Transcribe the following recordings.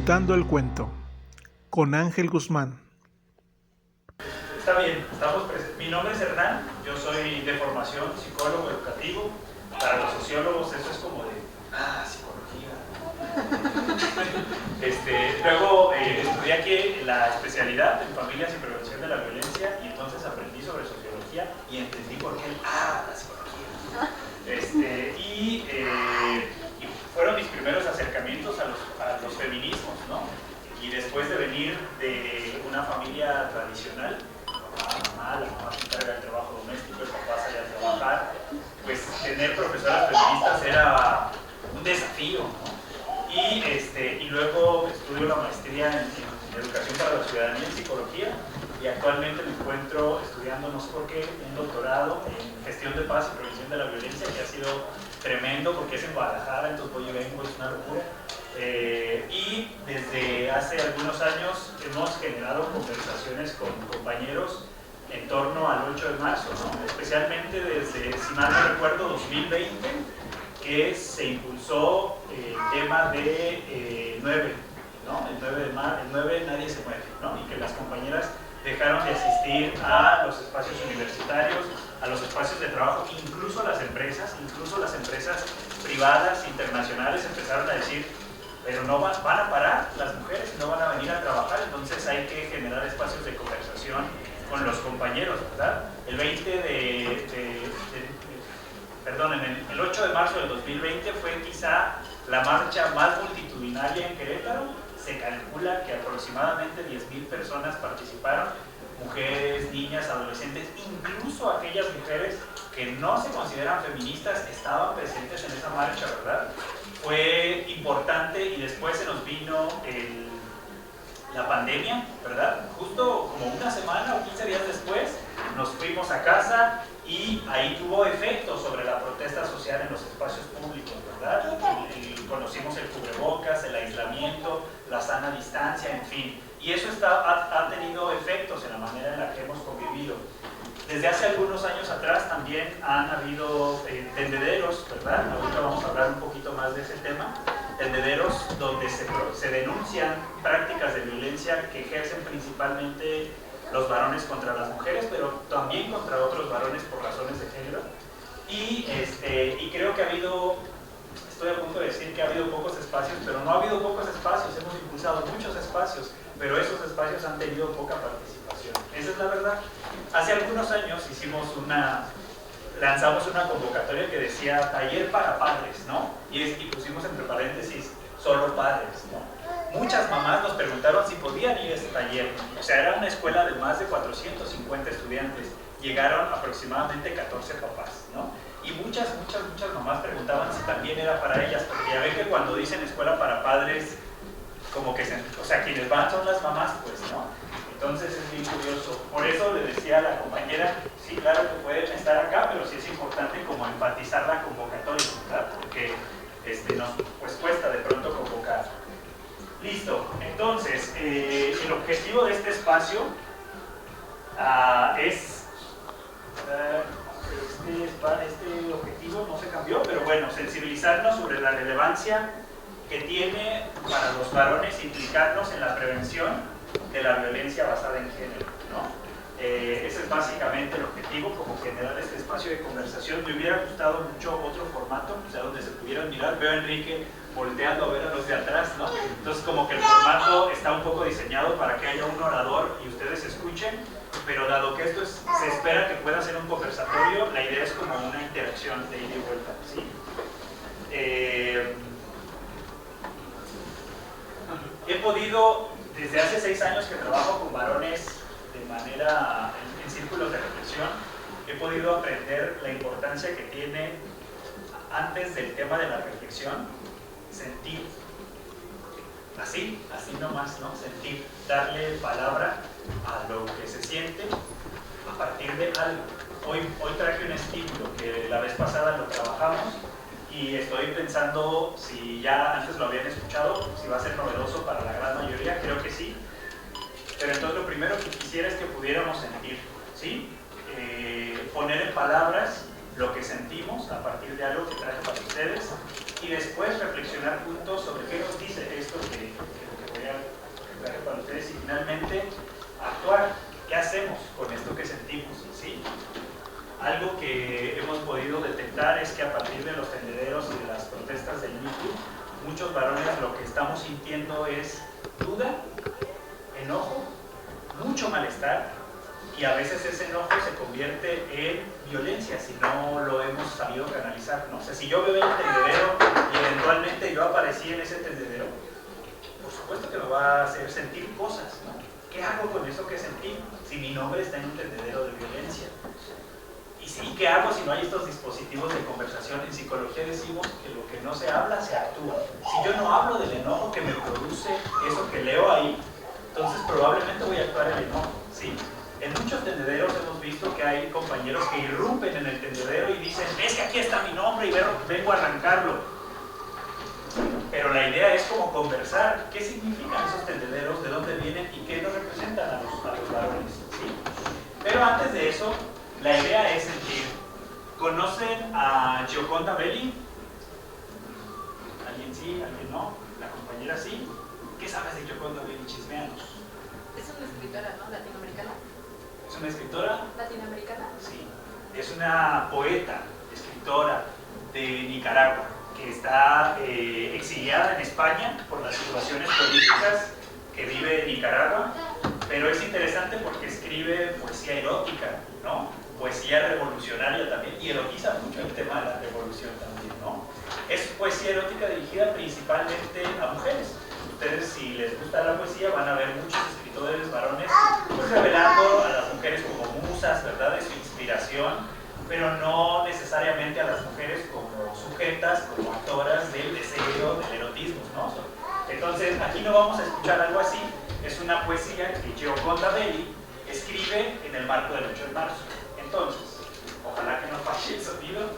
Contando el cuento con Ángel Guzmán. Está bien, mi nombre es Hernán, yo soy de formación psicólogo educativo. Para los sociólogos eso es como de, psicología. Luego estudié aquí la especialidad en familias y prevención de la violencia y entonces aprendí sobre sociología y entendí por qué la psicología. Y fueron mis primeros acercamientos a los feminismos, ¿no? Y después de venir de una familia tradicional, la mamá se encarga del trabajo doméstico, el papá sale a trabajar, pues tener profesoras feministas era un desafío, ¿no? Y luego estudio una maestría en Educación para la Ciudadanía en Psicología y actualmente me encuentro estudiando, no sé por qué, un doctorado en Gestión de Paz y Prevención de la Violencia, que ha sido tremendo porque es en Guadalajara, entonces voy y vengo, es una locura. Y desde hace algunos años hemos generado conversaciones con compañeros en torno al 8 de marzo, ¿no? Especialmente desde, si mal no recuerdo, 2020, que se impulsó el tema de 9, ¿no? El 9 de marzo, el 9 nadie se muere, ¿no? Y que las compañeras dejaron de asistir a los espacios universitarios, a los espacios de trabajo, incluso las empresas privadas, internacionales, empezaron a decir, pero no van a parar las mujeres, no van a venir a trabajar, entonces hay que generar espacios de conversación con los compañeros, ¿verdad? El 8 de marzo del 2020 fue quizá la marcha más multitudinaria en Querétaro. Se calcula que aproximadamente 10,000 personas participaron, mujeres, niñas, adolescentes, incluso aquellas mujeres que no se consideran feministas estaban presentes en esa marcha, ¿verdad? Fue importante y después se nos vino la pandemia, ¿verdad? Justo como una semana o 15 días después nos fuimos a casa y ahí tuvo efecto sobre la protesta social en los espacios públicos, ¿verdad? Conocimos el cubrebocas, el aislamiento, la sana distancia, en fin. Y eso ha tenido efectos en la manera en la que hemos convivido. Desde hace algunos años atrás también han habido tendederos, ¿verdad? Ahorita vamos a hablar un poquito más de ese tema. Tendederos donde se denuncian prácticas de violencia que ejercen principalmente los varones contra las mujeres, pero también contra otros varones por razones de género. Y creo que estoy a punto de decir que ha habido pocos espacios, pero no ha habido pocos espacios, hemos impulsado muchos espacios, pero esos espacios han tenido poca participación. Esa es la verdad. Hace algunos años lanzamos una convocatoria que decía taller para padres, ¿no? Y pusimos entre paréntesis solo padres, ¿no? Muchas mamás nos preguntaron si podían ir a ese taller. O sea, era una escuela de más de 450 estudiantes. Llegaron aproximadamente 14 papás, ¿no? Y muchas mamás preguntaban si también era para ellas, porque ya ven que cuando dicen escuela para padres, como que quienes van son las mamás, pues, ¿no? Entonces es bien curioso. Por eso le decía a la compañera, sí, claro que pueden estar acá, pero sí es importante como enfatizar la convocatoria, ¿verdad? Porque nos cuesta de pronto convocar. Listo. Entonces, el objetivo de este espacio es... Este objetivo no se cambió, pero bueno, sensibilizarnos sobre la relevancia que tiene para los varones implicarnos en la prevención de la violencia basada en género, ¿no? Ese es básicamente el objetivo, como generar este espacio de conversación. Me hubiera gustado mucho otro formato, o sea, donde se pudieran mirar. Veo a Enrique volteando a ver a los de atrás, ¿no? Entonces, como que el formato está un poco diseñado para que haya un orador y ustedes escuchen, pero dado que esto se espera que pueda ser un conversatorio, la idea es como una interacción de ida y vuelta, ¿sí? He podido, desde hace 6 años que trabajo con varones en círculos de reflexión, he podido aprender la importancia que tiene, antes del tema de la reflexión, sentir. Así nomás, ¿no? Sentir, darle palabra a lo que se siente a partir de algo. Hoy traje un estímulo que la vez pasada lo trabajamos y estoy pensando si ya antes lo habían escuchado, si va a ser novedoso para la gran mayoría, creo que sí. Pero entonces lo primero que quisiera es que pudiéramos sentir, ¿sí? Poner en palabras lo que sentimos a partir de algo que traje para ustedes y después reflexionar juntos sobre qué nos dice esto que voy inmediatamente actuar. ¿Qué hacemos con esto que sentimos? ¿Sí? Algo que hemos podido detectar es que a partir de los tendederos y de las protestas del Me Too, muchos varones lo que estamos sintiendo es duda, enojo, mucho malestar, y a veces ese enojo se convierte en violencia si no lo hemos sabido canalizar, ¿no? O sea, si yo veo el tendedero y eventualmente yo aparecí en ese tendedero, por supuesto que me va a hacer sentir cosas, ¿no? ¿Qué hago con eso que sentí si mi nombre está en un tendedero de violencia? ¿Y qué hago si no hay estos dispositivos de conversación? En psicología decimos que lo que no se habla, se actúa. Si yo no hablo del enojo que me produce eso que leo ahí, entonces probablemente voy a actuar el enojo, ¿sí? En muchos tendederos hemos visto que hay compañeros que irrumpen en el tendedero y dicen, es que aquí está mi nombre y vengo a arrancarlo. Pero la idea es como conversar. ¿Qué significan esos tendederos? ¿De dónde vienen? ¿Y qué nos representan a los varones? ¿Sí? Pero antes de eso, la idea es sentir. ¿Conocen a Gioconda Belli? ¿Alguien sí? ¿Alguien no? ¿La compañera sí? ¿Qué sabes de Gioconda Belli? Chismeanos. Es una escritora, ¿no? Latinoamericana. ¿Es una escritora? ¿Latinoamericana? Sí. Es una poeta, escritora de Nicaragua, que está exiliada en España por las situaciones políticas que vive Nicaragua, pero es interesante porque escribe poesía erótica, ¿no? Poesía revolucionaria también, y erotiza mucho el tema de la revolución también, ¿no? Es poesía erótica dirigida principalmente a mujeres. Ustedes, si les gusta la poesía, van a ver muchos escritores varones pues, revelando a las mujeres como musas, ¿verdad?, de su inspiración, pero no necesariamente a las mujeres como sujetas, como actoras del deseo, del erotismo, ¿no? Entonces, aquí no vamos a escuchar algo así. Es una poesía que Gioconda Belli escribe en el marco del 8 de marzo. Entonces, ojalá que no falle el sonido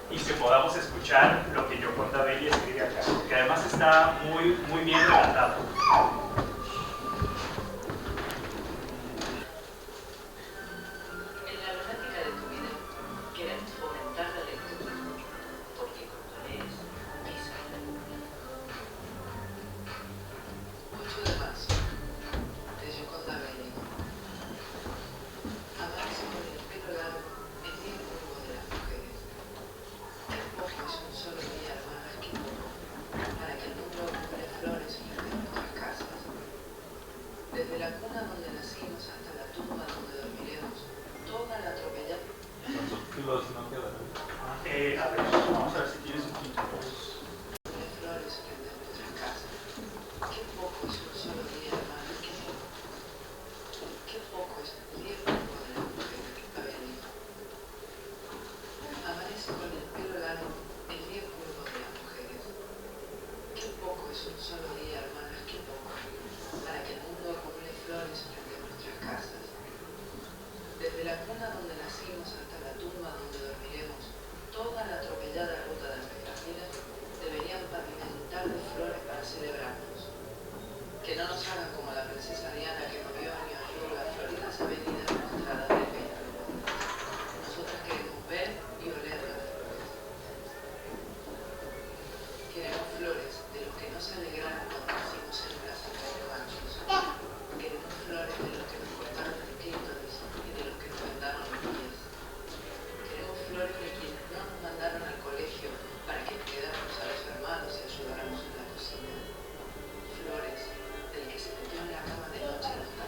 y que podamos escuchar lo que Gioconda Belli escribe acá, que además está muy bien relatado. En la práctica de tu vida, quieres fomentar la lectura, porque cuando lees, pisas la luna. 8 de marzo, de Gioconda Belli. Amarse con el pelo largo es bien polvo de las mujeres. Qué poco es un solo día, hermanas, qué poco, para que el mundo acumule flores frente a nuestras casas. Desde la cuna donde nacimos hasta la tumba donde dormiremos, toda la atropellada. A ver, vamos a ver si tienes un subtítulos. Flores frente a nuestras casas. Qué poco es un solo día, hermanas, qué poco. Qué poco es el tiempo de las mujeres, había dicho. Amanece con el pelo largo, el día polvo de las mujeres. Qué poco es un solo día, hermanas, qué poco, para que el mundo acumule flores frente a nuestras casas. Desde la cuna donde nacimos hasta la tumba donde dormiremos, toda la atropellada ruta de nuestras vidas deberían pavimentar de flores para celebrarnos. Que no nos hagan como la princesa Diana que movió en New York las floridas avenidas mostradas del péndulo. Nosotras queremos ver y oler las flores. Queremos flores de los que nos alegraron cuando nacimos en brazos de machos. Queremos flores de los que nos cortaron el clítoris y de los que nos vendaron los pies. Queremos flores de quienes no nos mandaron al colegio para que cuidáramos a los hermanos y ayudáramos en la cocina. Flores del que se metió en la cama de noche hasta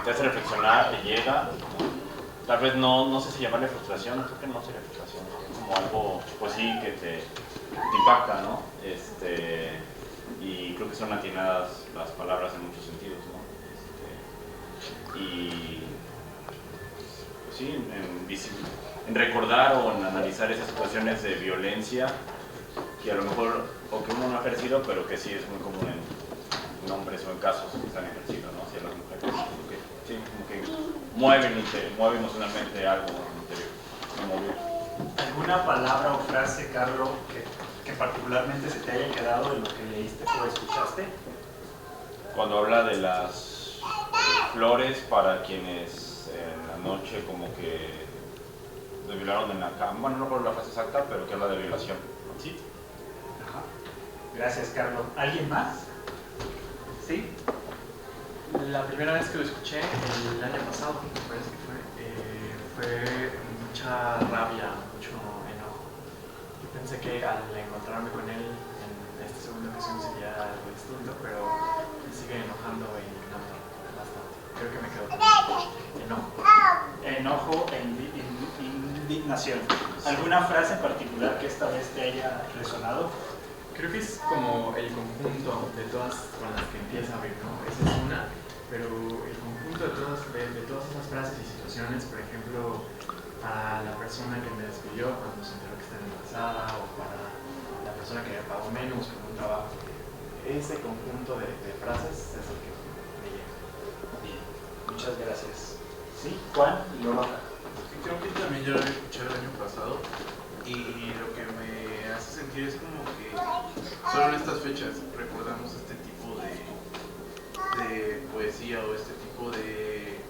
te hace reflexionar, te llega. Tal vez no sé si llamarle frustración, creo que no sería frustración, como algo, pues sí, que te impacta, ¿no? Y creo que son atinadas las palabras en muchos sentidos, ¿no? Y pues sí, en recordar o en analizar esas situaciones de violencia que a lo mejor, o que uno no ha ejercido, pero que sí es muy común en hombres o en casos que están ejercidos, ¿no? Hacia las mujeres, sí, como que mueve emocionalmente algo en el interior, me movió. ¿Alguna palabra o frase, Carlos, que particularmente se te haya quedado de lo que leíste o escuchaste? Cuando habla de las flores para quienes en la noche como que lo violaron en la cama, bueno, no recuerdo la frase exacta, pero que habla de violación, ¿sí? Ajá. Gracias, Carlos. ¿Alguien más? ¿Sí? La primera vez que lo escuché, el año pasado, me parece que fue mucha rabia, mucho enojo. Yo pensé que al encontrarme con él en esta segunda ocasión sería algo distinto, pero me sigue enojando e indignando bastante. Creo que me quedo con enojo. Enojo e indignación. ¿Alguna frase en particular que esta vez te haya resonado? Creo que es como el conjunto de todas con las que empieza a abrir, ¿no? Esa es una, pero el conjunto de todas esas frases y situaciones, por ejemplo, para la persona que me despidió cuando se enteró que estaba embarazada, o para la persona que me pagó menos con un trabajo, ese conjunto de frases es el que me llega. Bien, muchas gracias. ¿Sí? Juan y luego acá. Creo que también yo lo había escuchado el año pasado y lo que me hace sentir es como que solo en estas fechas recordamos este tipo de poesía o este tipo de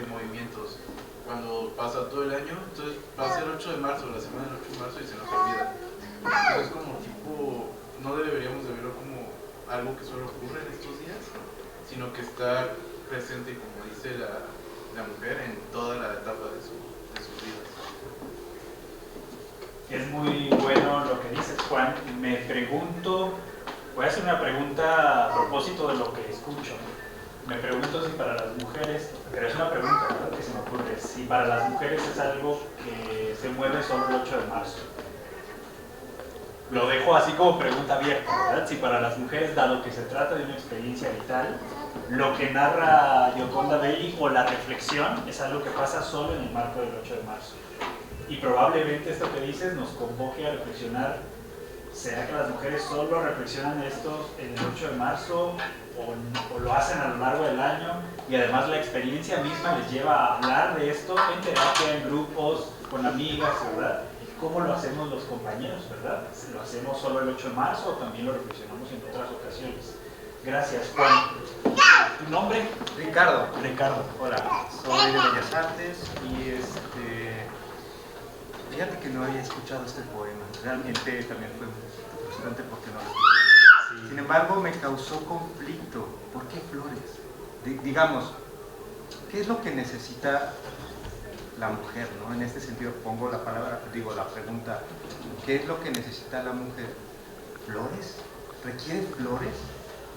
movimientos. Cuando pasa todo el año, entonces pasa el 8 de marzo, la semana del 8 de marzo y se nos olvida. Entonces como tipo, no deberíamos de verlo como algo que solo ocurre en estos días, sino que estar presente, como dice la mujer, en toda la etapa de sus vidas. Es muy bueno lo que dices, Juan. Me pregunto, voy a hacer una pregunta a propósito de lo que escucho. Me pregunto si para las mujeres, pero es una pregunta, ¿verdad?, que se me ocurre, si para las mujeres es algo que se mueve solo el 8 de marzo. Lo dejo así como pregunta abierta, ¿verdad? Si para las mujeres, dado que se trata de una experiencia vital, lo que narra Gioconda Belli o la reflexión es algo que pasa solo en el marco del 8 de marzo. Y probablemente esto que dices nos convoque a reflexionar, ¿será que las mujeres solo reflexionan esto en el 8 de marzo o lo hacen a lo largo del año? Y además la experiencia misma les lleva a hablar de esto en terapia, en grupos, con amigas, ¿verdad? ¿Cómo lo hacemos los compañeros, verdad? ¿Lo hacemos solo el 8 de marzo o también lo reflexionamos en otras ocasiones? Gracias, Juan. ¿Tu nombre? Ricardo. Ricardo. Hola, soy de Bellas Artes y fíjate que no había escuchado este poema. Realmente también fue frustrante porque no lo escuché. Sin embargo, me causó conflicto. ¿Por qué flores? Digamos, ¿qué es lo que necesita la mujer, ¿no? En este sentido pongo la pregunta, ¿qué es lo que necesita la mujer? ¿Flores? ¿Requiere flores?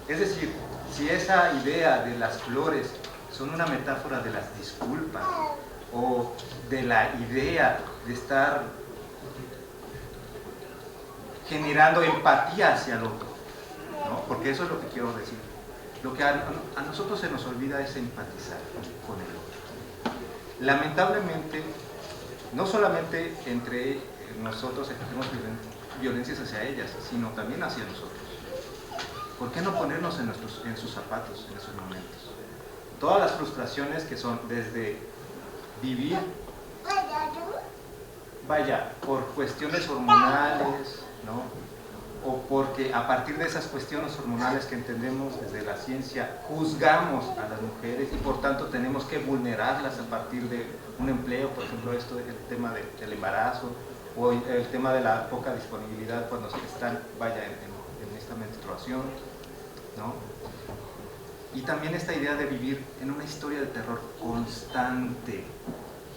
Es decir, si esa idea de las flores son una metáfora de las disculpas o de la idea de estar generando empatía hacia el otro, ¿no? Porque eso es lo que quiero decir. Lo que a nosotros se nos olvida es empatizar con el otro. Lamentablemente, no solamente entre nosotros ejercemos violencias hacia ellas, sino también hacia nosotros. ¿Por qué no ponernos en sus zapatos en esos momentos? Todas las frustraciones que son desde vivir, por cuestiones hormonales, ¿no? O porque a partir de esas cuestiones hormonales que entendemos desde la ciencia, juzgamos a las mujeres y por tanto tenemos que vulnerarlas a partir de un empleo, por ejemplo, el tema del embarazo o el tema de la poca disponibilidad cuando están, en esta menstruación, ¿no? Y también esta idea de vivir en una historia de terror constante,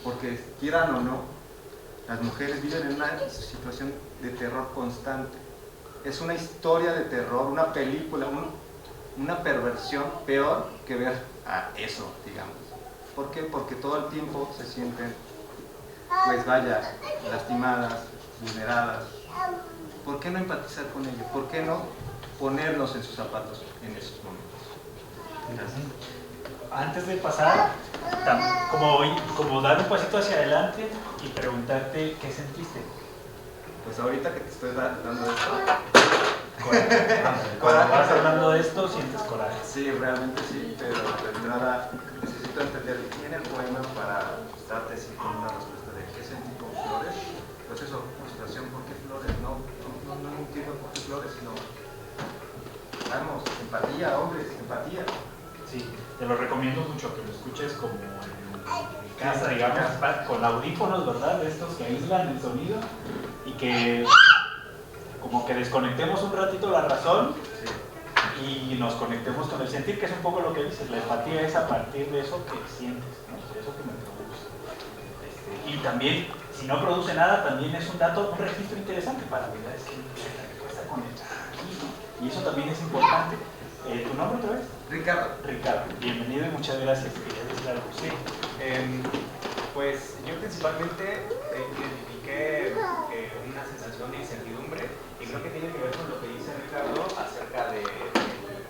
porque quieran o no, las mujeres viven en una situación de terror constante. Es una historia de terror, una película, una perversión peor que ver a eso, digamos. ¿Por qué? Porque todo el tiempo se sienten, pues vaya, lastimadas, vulneradas. ¿Por qué no empatizar con ellos? ¿Por qué no ponernos en sus zapatos en esos momentos? Antes de pasar, como dar un pasito hacia adelante y preguntarte qué sentiste. Pues ahorita que te estoy dando esto, Cuando vas hablando de esto, sientes coraje. sí, realmente sí, pero de entrada necesito entender bien el poema para darte así con una respuesta de qué sentí con flores. Pues eso, frustración, ¿por qué flores? No entiendo por qué flores, sino, vamos, empatía, hombres, empatía. Sí, te lo recomiendo mucho que lo escuches como en casa, digamos, con audífonos, ¿verdad? De estos que aíslan el sonido y que como que desconectemos un ratito la razón y nos conectemos con el sentir, que es un poco lo que dices. La empatía es a partir de eso que sientes, ¿no? De eso que me produce. Y también, si no produce nada, también es un dato, un registro interesante para la vida. Es que me cuesta conectar aquí, ¿no? Y eso también es importante. ¿Tu nombre otra vez? Ricardo. Ricardo, bienvenido y muchas gracias. Quería decir algo. Sí, pues yo principalmente identifiqué una sensación de incertidumbre y creo que tiene que ver con lo que dice Ricardo acerca del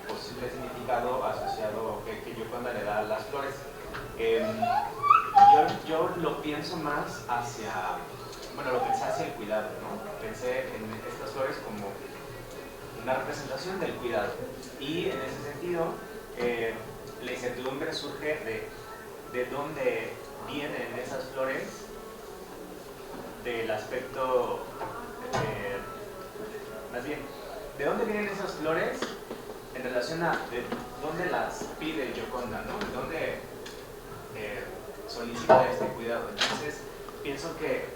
posible significado asociado que Gioconda le da a las flores. Yo lo pienso más hacia, bueno, lo pensé hacia el cuidado, ¿no? Pensé en estas flores como una representación del cuidado y en ese sentido la incertidumbre surge de dónde vienen esas flores, del aspecto, más bien, de dónde vienen esas flores en relación a de dónde las pide Gioconda, ¿no? De dónde solicita este cuidado. Entonces pienso que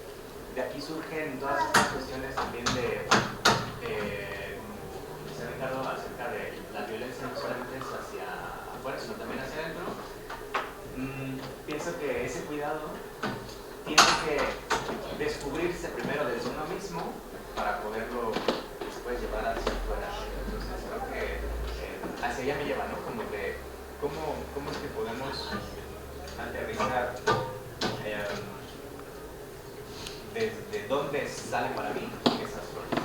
de aquí surgen todas estas cuestiones también de Ricardo, acerca de la violencia no solamente es hacia afuera, sino también hacia adentro. Pienso que ese cuidado tiene que descubrirse primero desde uno mismo para poderlo después llevar hacia afuera. Entonces creo que hacia allá me lleva, ¿no? Como de cómo es que podemos aterrizar desde dónde sale para mí esas flores.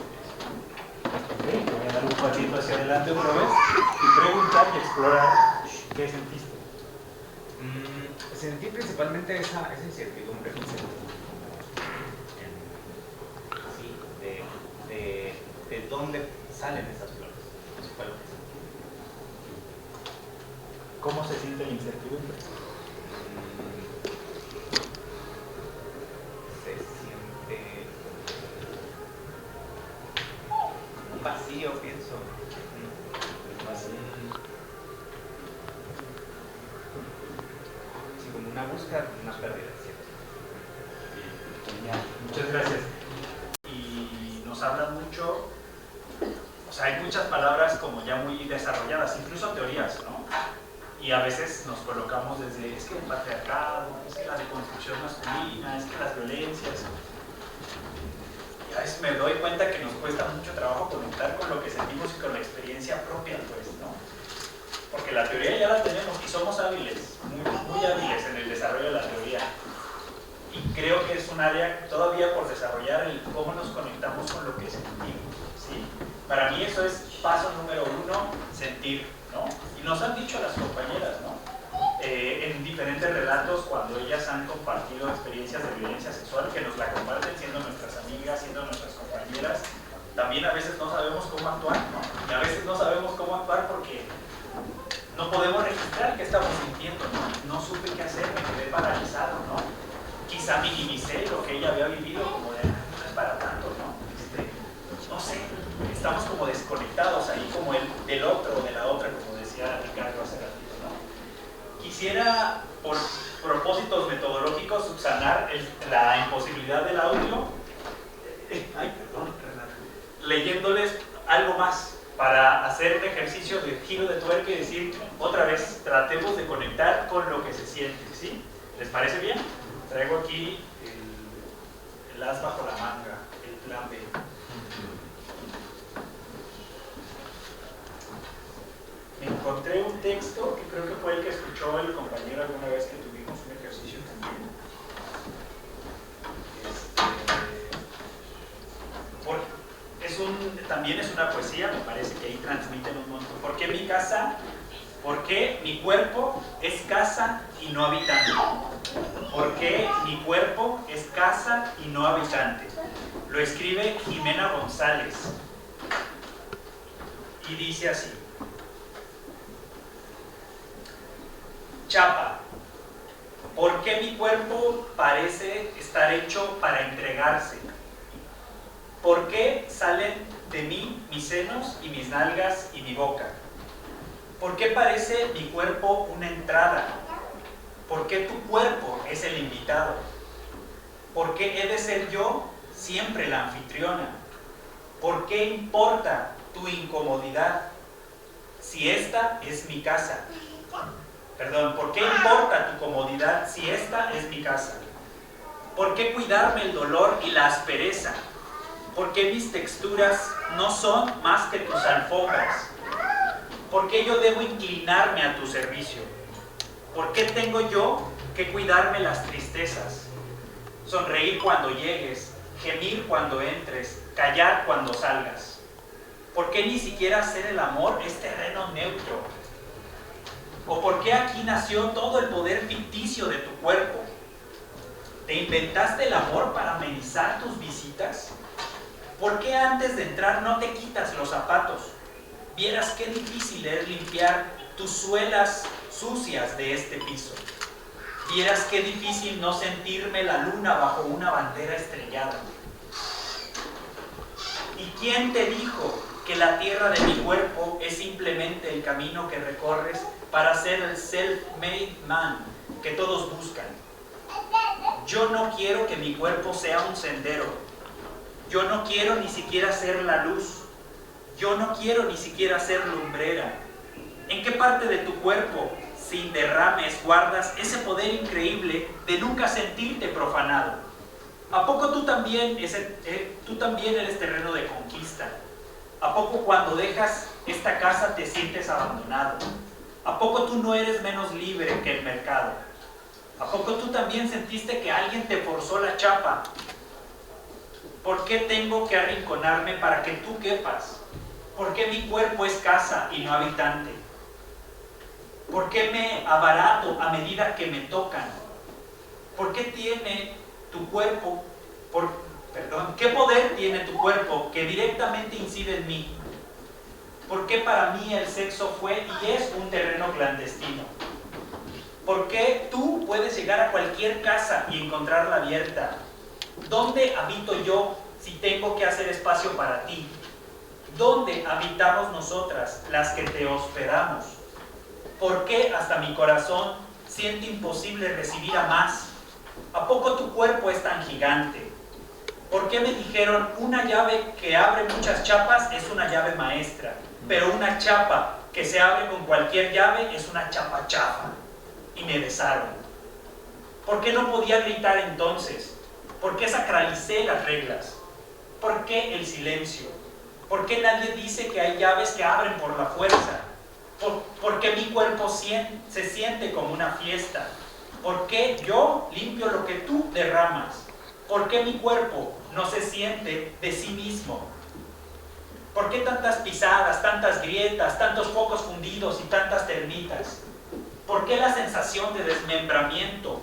Okay, voy a dar un pasito hacia adelante otra vez y preguntar y explorar qué sentiste. Sentí principalmente esa incertidumbre, de dónde salen esas flores. Eso fue lo que sentí. ¿Cómo se siente la incertidumbre? Se siente un vacío, pienso. Sí, como una búsqueda, una pérdida, ¿cierto? Genial, muchas gracias. Y nos hablan mucho, o sea, hay muchas palabras como ya muy desarrolladas, incluso teorías, ¿no? Y a veces nos colocamos desde, es que el patriarcado, es que la deconstrucción masculina, es que las violencias. Y a veces me doy cuenta que nos cuesta mucho trabajo conectar con lo que sentimos y con la experiencia propia, pues, ¿no? Porque la teoría ya la tenemos y somos hábiles, muy hábiles en el desarrollo de la teoría. Y creo que es un área todavía por desarrollar el cómo nos conectamos con lo que sentimos, ¿sí? Para mí eso es paso número 1, sentir, ¿no? Y nos han dicho las compañeras, ¿no? En diferentes relatos, cuando ellas han compartido experiencias de violencia sexual, que nos la comparten siendo nuestras amigas, siendo nuestras compañeras, también a veces no sabemos cómo actuar, ¿no? Y a veces no sabemos cómo actuar porque no podemos registrar qué estamos sintiendo, ¿no? No supe qué hacer, me quedé paralizado, ¿no? Quizá minimicé lo que ella había vivido, como de, no es para tanto, ¿no? No sé, estamos como desconectados ahí, como del otro o de la otra, como decía Ricardo hace ratito, ¿no? Quisiera, por propósitos metodológicos, subsanar la imposibilidad del audio, leyéndoles algo más, para hacer un ejercicio de giro de tuerca y decir, otra vez, tratemos de conectar con lo que se siente, ¿sí? ¿Les parece bien? Traigo aquí el as bajo la manga, el plan B. Me encontré un texto que creo que fue el que escuchó el compañero alguna vez que tuvimos un ejercicio también. También es una poesía, me parece que ahí transmiten un montón. ¿Por qué mi casa? ¿Por qué mi cuerpo es casa y no habitante? ¿Por qué mi cuerpo es casa y no habitante? Lo escribe Jimena González y dice así: Chapa, ¿por qué mi cuerpo parece estar hecho para entregarse? ¿Por qué salen de mí mis senos y mis nalgas y mi boca? ¿Por qué parece mi cuerpo una entrada? ¿Por qué tu cuerpo es el invitado? ¿Por qué he de ser yo siempre la anfitriona? ¿Por qué importa tu incomodidad si esta es mi casa? Perdón, ¿por qué importa tu comodidad si esta es mi casa? ¿Por qué cuidarme el dolor y la aspereza? ¿Por qué mis texturas no son más que tus alfombras? ¿Por qué yo debo inclinarme a tu servicio? ¿Por qué tengo yo que cuidarme las tristezas? Sonreír cuando llegues, gemir cuando entres, callar cuando salgas. ¿Por qué ni siquiera hacer el amor es terreno neutro? ¿O por qué aquí nació todo el poder ficticio de tu cuerpo? ¿Te inventaste el amor para amenizar tus visitas? ¿Por qué antes de entrar no te quitas los zapatos? Vieras qué difícil es limpiar tus suelas sucias de este piso. Vieras qué difícil no sentirme la luna bajo una bandera estrellada. ¿Y quién te dijo que la tierra de mi cuerpo es simplemente el camino que recorres para ser el self-made man que todos buscan? Yo no quiero que mi cuerpo sea un sendero. Yo no quiero ni siquiera ser la luz. Yo no quiero ni siquiera ser lumbrera. ¿En qué parte de tu cuerpo, sin derrames, guardas ese poder increíble de nunca sentirte profanado? ¿A poco tú también eres terreno de conquista? ¿A poco cuando dejas esta casa te sientes abandonado? ¿A poco tú no eres menos libre que el mercado? ¿A poco tú también sentiste que alguien te forzó la chapa? ¿Por qué tengo que arrinconarme para que tú quepas? ¿Por qué mi cuerpo es casa y no habitante? ¿Por qué me abarato a medida que me tocan? ¿Por qué tiene tu cuerpo, qué poder tiene tu cuerpo que directamente incide en mí? ¿Por qué para mí el sexo fue y es un terreno clandestino? ¿Por qué tú puedes llegar a cualquier casa y encontrarla abierta? ¿Dónde habito yo si tengo que hacer espacio para ti? ¿Dónde habitamos nosotras, las que te hospedamos? ¿Por qué hasta mi corazón siente imposible recibir a más? ¿A poco tu cuerpo es tan gigante? ¿Por qué me dijeron una llave que abre muchas chapas es una llave maestra, pero una chapa que se abre con cualquier llave es una chapa chafa? Y me besaron. ¿Por qué no podía gritar entonces? ¿Por qué sacralicé las reglas? ¿Por qué el silencio? ¿Por qué nadie dice que hay llaves que abren por la fuerza? ¿Por qué mi cuerpo se siente como una fiesta? ¿Por qué yo limpio lo que tú derramas? ¿Por qué mi cuerpo no se siente de sí mismo? ¿Por qué tantas pisadas, tantas grietas, tantos focos fundidos y tantas termitas? ¿Por qué la sensación de desmembramiento?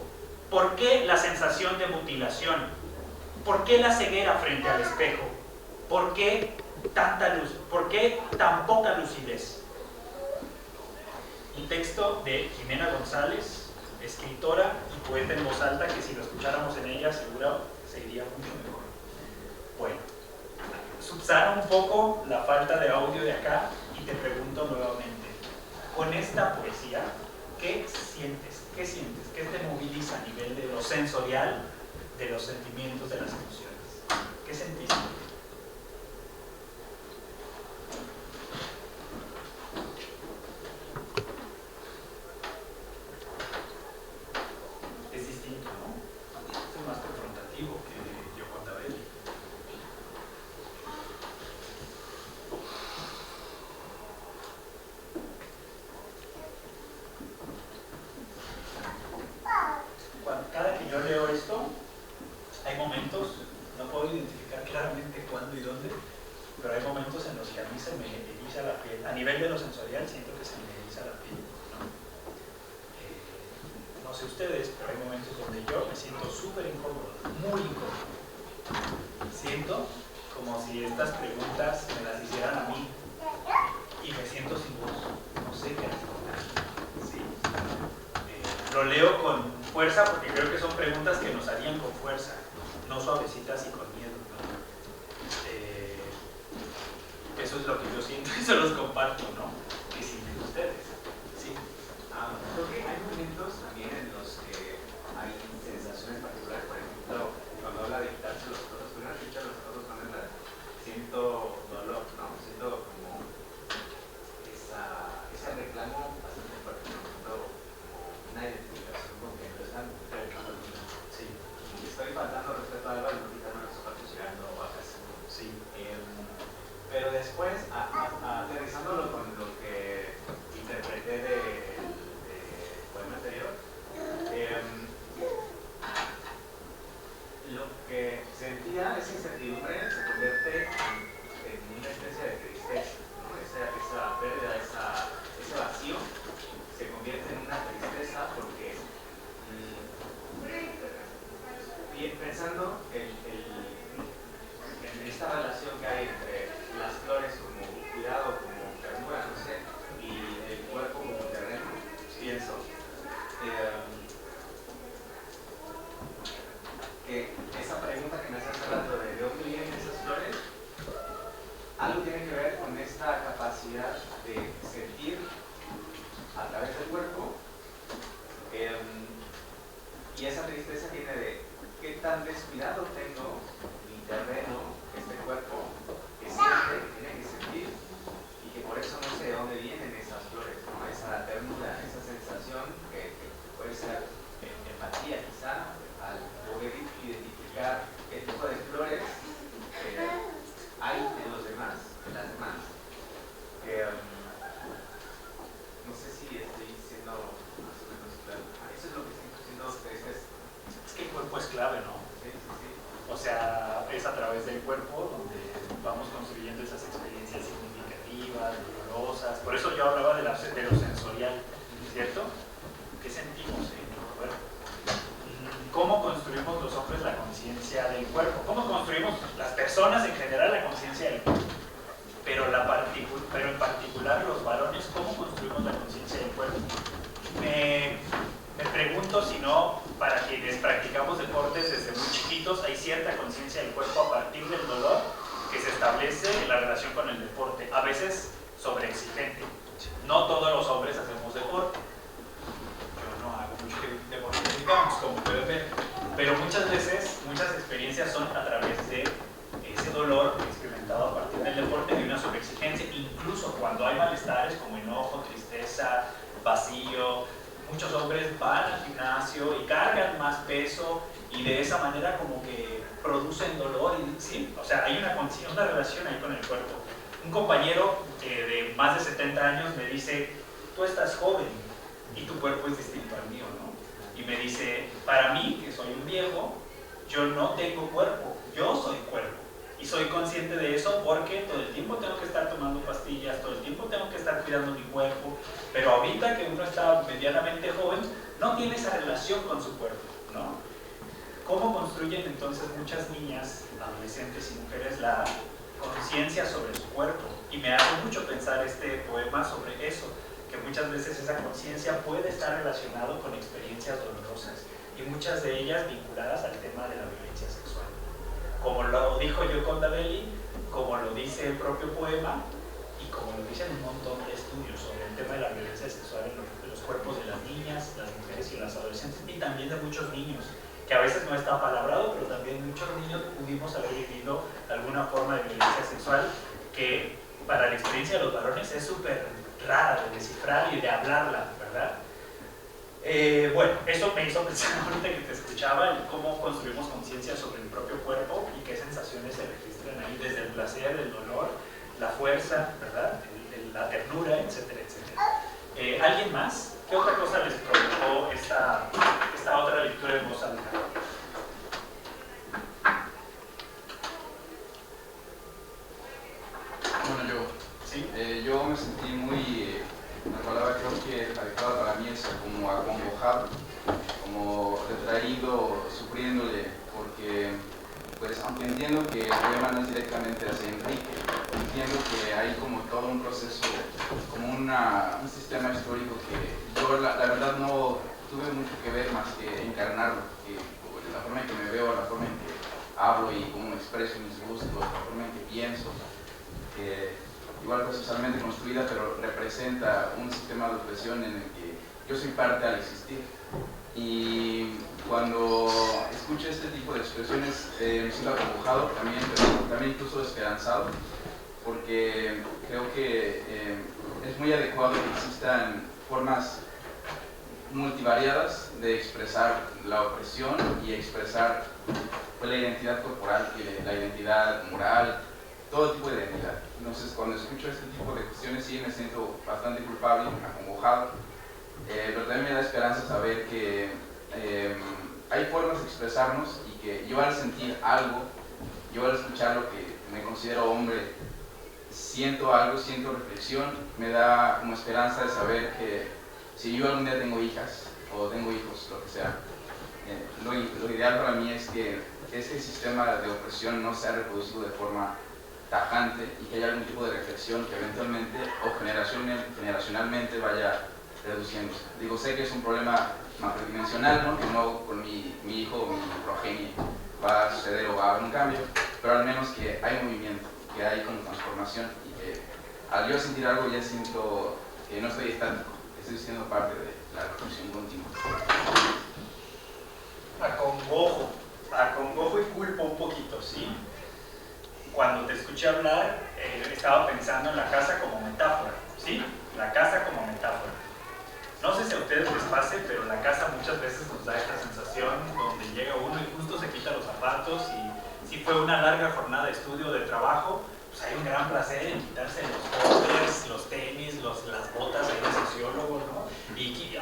¿Por qué la sensación de mutilación? ¿Por qué la ceguera frente al espejo? ¿Por qué tanta luz? ¿Por qué tan poca lucidez? Un texto de Jimena González, escritora y poeta en voz alta, que si lo escucháramos en ella seguro sería mucho mejor. Bueno, subsana un poco la falta de audio de acá y te pregunto nuevamente, con esta poesía, ¿qué sientes? ¿Qué sientes? ¿Qué te moviliza a nivel de lo sensorial, de los sentimientos, de las emociones? ¿Qué sentiste? Es distinto, ¿no? Es más confrontativo que Yoconda Belli. cada que yo leo esto, hay momentos, no puedo identificar claramente cuándo y dónde, pero hay momentos en los que a mí se me eriza la piel. A nivel de lo sensorial siento que se me eriza la piel, ¿no? No sé ustedes, pero hay momentos donde yo me siento súper incómodo, muy incómodo. Siento como si estas preguntas me las hicieran a mí y me siento sin voz, no sé qué responder. ¿Sí? Lo leo con fuerza porque creo que son preguntas que nos harían con fuerza, no suavecitas y con miedo, ¿no? Eso es lo que yo siento y se los comparto, ¿no? ¿Qué sienten ustedes? ¿Sí? Creo que hay momentos también en los que hay sensaciones particulares. Por ejemplo, cuando habla de quitarse los codos, primero que quitar los codos, siento dolor, ¿no? Siento como ese reclamo bastante fuerte, ¿no? Siento como una identificación con que no están reclamando el mundo. Sí. Y estoy faltando respeto a algo y no quitarme los zapatos llegando a casa. Sí. Pero después, aterrizándolo con lo que interpreté del poema anterior, lo que sentía, esa incertidumbre, se convierte en una especie de tristeza, ¿no? Esa pérdida, ese vacío, se convierte en una tristeza porque, pensando en esta relación que hay entre las flores como cuidado, como ternura, no sé, y el cuerpo como terreno, pienso que esa pregunta que me hace hace rato de dónde vienen esas flores, algo tiene que ver con esta capacidad de sentir a través del cuerpo, y esa tristeza viene de qué tan descuidado tengo mi terreno, este cuerpo, que siente, que tiene que sentir, y que por eso no sé de dónde vienen esas flores, ¿no? Esa ternura, esa sensación que puede ser empatía quizá, al poder identificar qué tipo de flores hay en los demás, en las demás. No sé si estoy siendo más o menos claro. Eso es lo que estoy diciendo ustedes. Es que el cuerpo es clave, ¿no? Sí, sí, sí. O sea, es a través del cuerpo donde vamos construyendo esas experiencias significativas, dolorosas. Por eso yo hablaba de lo sensorial, ¿cierto? ¿Qué sentimos en el cuerpo? ¿Cómo construimos los hombres la conciencia del cuerpo? ¿Cómo construimos las personas en general la conciencia del cuerpo? Pero en particular los varones, ¿cómo construimos la conciencia del cuerpo? Me pregunto si no, para quienes practicamos deportes desde muy chiquitos, hay cierta conciencia del cuerpo a partir del dolor que se establece en la relación con el deporte, a veces sobreexigente. No todos los hombres hacemos deporte. Yo no hago mucho deporte, digamos, como pueden ver. Pero muchas veces, muchas experiencias son a través de ese dolor experimentado a partir del deporte, de una sobreexigencia, incluso cuando hay malestares como enojo, tristeza, vacío. Muchos hombres van al gimnasio y cargan más peso y de esa manera como que producen dolor. Y, ¿sí? O sea, hay una relación ahí con el cuerpo. Un compañero de más de 70 años me dice, tú estás joven y tu cuerpo es distinto al mío, ¿no? Y me dice, para mí, que soy un viejo, yo no tengo cuerpo, yo soy cuerpo. Y soy consciente de eso porque todo el tiempo tengo que estar tomando pastillas, todo el tiempo tengo que estar cuidando mi cuerpo, pero ahorita que uno está medianamente joven, no tiene esa relación con su cuerpo, ¿no? ¿Cómo construyen entonces muchas niñas, adolescentes y mujeres la conciencia sobre su cuerpo? Y me hace mucho pensar este poema sobre eso, que muchas veces esa conciencia puede estar relacionado con experiencias dolorosas y muchas de ellas vinculadas al tema de la violencia sexual. Como lo dijo Yoconda Belli, como lo dice el propio poema y como lo dicen un montón de estudios sobre el tema de la violencia sexual en los cuerpos de las niñas, las mujeres y las adolescentes, y también de muchos niños, que a veces no está palabrado, pero también muchos niños pudimos haber vivido alguna forma de violencia sexual que para la experiencia de los varones es súper rara de descifrar y de hablarla, ¿verdad? Bueno, eso me hizo pensar ahorita que te escuchaba en cómo construimos conciencia sobre el propio cuerpo y qué sensaciones se registran ahí, desde el placer, el dolor, la fuerza, ¿verdad? La ternura, etcétera, etcétera. ¿Alguien más? ¿Qué otra cosa les provocó esta otra lectura en voz alta? sigo sufriéndole porque, pues, aunque entiendo que el problema no es directamente hacia Enrique, entiendo que hay como todo un proceso, como un sistema histórico que yo la verdad no tuve mucho que ver más que encarnarlo, que la forma en que me veo, la forma en que hablo y cómo expreso mis gustos, la forma en que pienso, que igual fue socialmente construida, pero representa un sistema de opresión en el que yo soy parte al existir. Y cuando escucho este tipo de expresiones me siento acongojado también, pero también incluso esperanzado, porque creo que es muy adecuado que existan formas multivariadas de expresar la opresión y expresar pues, la identidad corporal, la identidad moral, todo tipo de identidad. Entonces, cuando escucho este tipo de cuestiones, sí me siento bastante culpable, acongojado, pero también me da esperanza saber que hay formas de expresarnos y que yo al sentir algo, yo al escuchar lo que me considero hombre, siento algo, siento reflexión, me da como esperanza de saber que si yo algún día tengo hijas o tengo hijos, lo que sea, lo ideal para mí es que este sistema de opresión no sea reproducido de forma tajante y que haya algún tipo de reflexión que eventualmente o generacionalmente vaya reduciéndose. Digo, sé que es un problema macrodimensional, ¿no? Que no con mi hijo o mi progenie va a suceder o va a haber un cambio, pero al menos que hay movimiento, que hay como transformación y que al yo sentir algo ya siento que no estoy estático, que estoy siendo parte de la reflexión continua. Acongojo y culpo un poquito, ¿sí? Cuando te escuché hablar, estaba pensando en la casa como metáfora, ¿sí? La casa como metáfora. No sé si a ustedes les pase, pero la casa muchas veces nos da esta sensación donde llega uno y justo se quita los zapatos y si fue una larga jornada de estudio o de trabajo, pues hay un gran placer en quitarse los botes, los tenis, las botas del sociólogo, ¿no? Y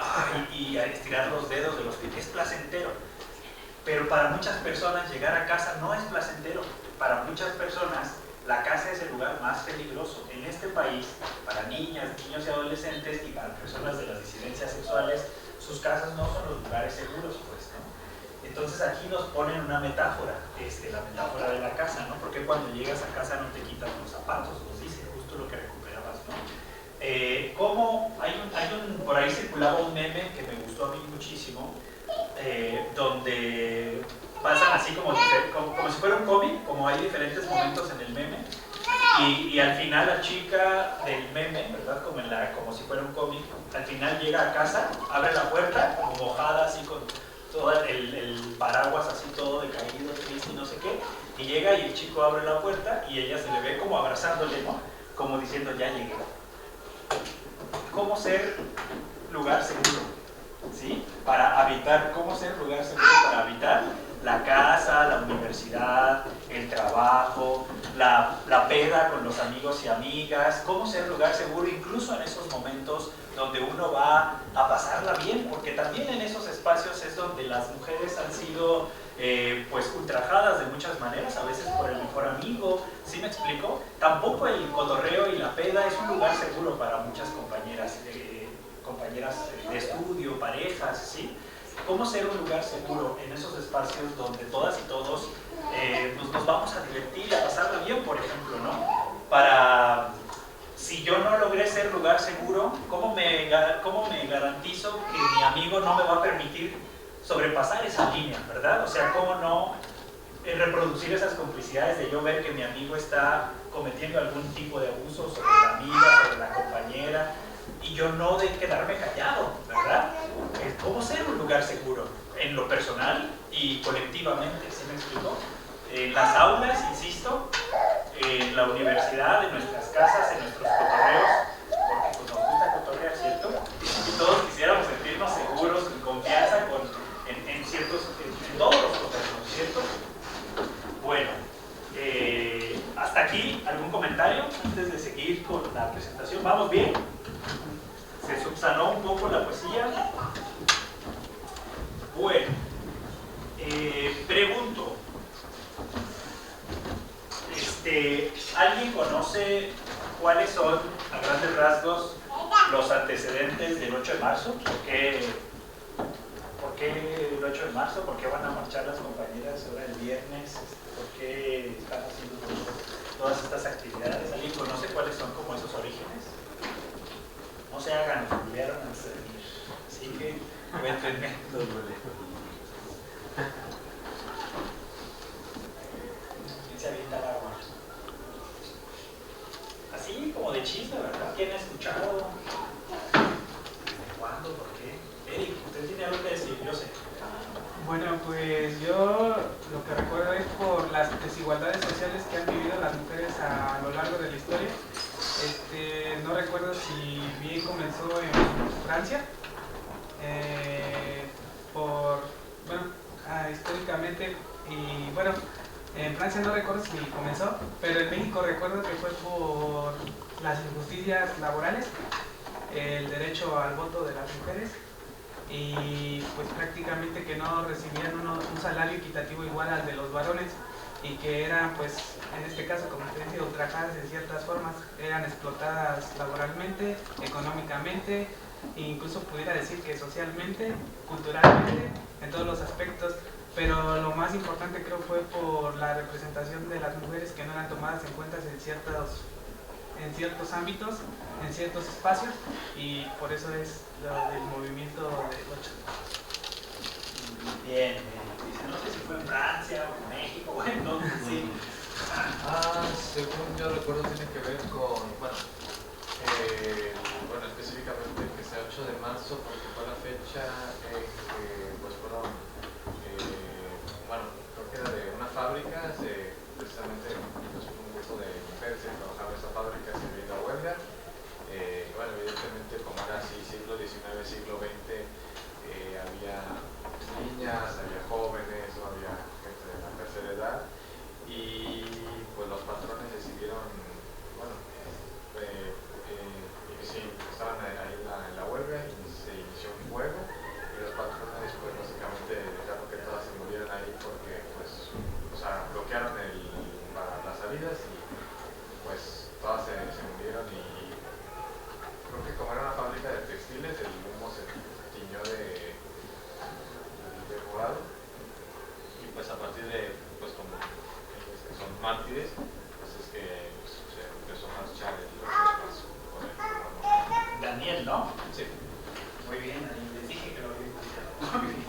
estirar los dedos de los pies. Es placentero. Pero para muchas personas llegar a casa no es placentero. Para muchas personas la casa es el lugar más peligroso. En este país, para niñas, niños y adolescentes y para personas de las disidencias sexuales, sus casas no son los lugares seguros, pues, ¿no? Entonces aquí nos ponen una metáfora, la metáfora de la casa, ¿no? Porque cuando llegas a casa no te quitas los zapatos, nos dice justo lo que recuperabas, ¿no? Por ahí circulaba un meme que me gustó a mí muchísimo, donde pasan así como si fuera un cómic, como hay diferentes momentos en el meme, y al final la chica del meme, ¿verdad? Como si fuera un cómic, al final llega a casa, abre la puerta, como mojada, así con todo el paraguas así todo decaído, triste y no sé qué, y llega y el chico abre la puerta y ella se le ve como abrazándole, ¿no? Como diciendo, ya llegué. ¿Cómo ser lugar seguro? ¿Sí? Para habitar, ¿cómo ser lugar seguro para habitar? La casa, la universidad, el trabajo, la peda con los amigos y amigas, cómo ser lugar seguro incluso en esos momentos donde uno va a pasarla bien, porque también en esos espacios es donde las mujeres han sido pues ultrajadas de muchas maneras, a veces por el mejor amigo, ¿sí me explico? Tampoco el cotorreo y la peda es un lugar seguro para muchas compañeras de estudio, parejas, ¿sí? ¿Cómo ser un lugar seguro en esos espacios donde todas y todos nos vamos a divertir y a pasarla bien, por ejemplo, ¿no? Si yo no logré ser lugar seguro, ¿cómo me garantizo que mi amigo no me va a permitir sobrepasar esa línea, ¿verdad? O sea, ¿cómo no reproducir esas complicidades de yo ver que mi amigo está cometiendo algún tipo de abuso sobre la amiga, sobre la compañera, y yo no de quedarme callado, ¿verdad? ¿Cómo ser un lugar seguro? En lo personal y colectivamente, ¿sí me explico? En las aulas, insisto, en la universidad, en nuestras casas, en nuestros cotorreos, porque pues, nos gusta cotorrear, ¿cierto? Y todos quisiéramos sentirnos seguros, en confianza, en todos los cotorreos, ¿cierto? Bueno, hasta aquí, ¿algún comentario antes de seguir con la presentación? ¿Vamos bien? ¿Se subsanó un poco la poesía? Bueno, pregunto, ¿alguien conoce cuáles son, a grandes rasgos, los antecedentes del 8 de marzo? ¿Por qué el 8 de marzo? ¿Por qué van a marchar las compañeras ahora el viernes? ¿Por qué están haciendo todas estas actividades? ¿Alguien conoce cuáles son como esos orígenes? No se hagan, olvidaron antes de venir. Así que cuéntenme. ¿Quién se avienta al agua? Así como de chisme, ¿verdad? ¿Quién ha escuchado? ¿Cuándo? ¿Por qué? Eric, usted tiene algo que decir, yo sé. Bueno, pues yo lo que recuerdo es por las desigualdades sociales que han vivido las mujeres a lo largo de la historia. No recuerdo si bien comenzó en Francia, históricamente, y bueno, en Francia no recuerdo si comenzó, pero en México recuerdo que fue por las injusticias laborales, el derecho al voto de las mujeres, y pues prácticamente que no recibían un salario equitativo igual al de los varones, y que eran, pues en este caso, como usted dice, ultrajadas en ciertas formas, eran explotadas laboralmente, económicamente, e incluso pudiera decir que socialmente, culturalmente, en todos los aspectos. Pero lo más importante creo fue por la representación de las mujeres que no eran tomadas en cuenta en ciertos ámbitos, en ciertos espacios, y por eso es lo del movimiento del 8. Bien, dice, no sé si fue en Francia o en México, bueno, sí. Según yo recuerdo tiene que ver con, bueno, específicamente que sea 8 de marzo, porque fue la fecha en que pues fueron, creo que era de una fábrica, precisamente pues, un grupo de mujeres que trabajaban en esa fábrica se vino a huelga. Evidentemente como era así siglo XIX, siglo XX, había niñas, había jóvenes, no había gente de la tercera edad, y pues los patrones decidieron, estaban ahí en la huelga y se inició un fuego, y los patrones pues básicamente dejaron que todas se murieran ahí porque pues, bloquearon las salidas y pues todas se murieron, y creo que como era una fábrica de textiles, el humo se tiñó de morado, y pues a partir de, pues como son mártires, pues es que se empezó a marchar el 8 de marzo por el Daniel, ¿no? Sí. Muy bien, Daniel, les dije que lo había escuchado. Muy bien,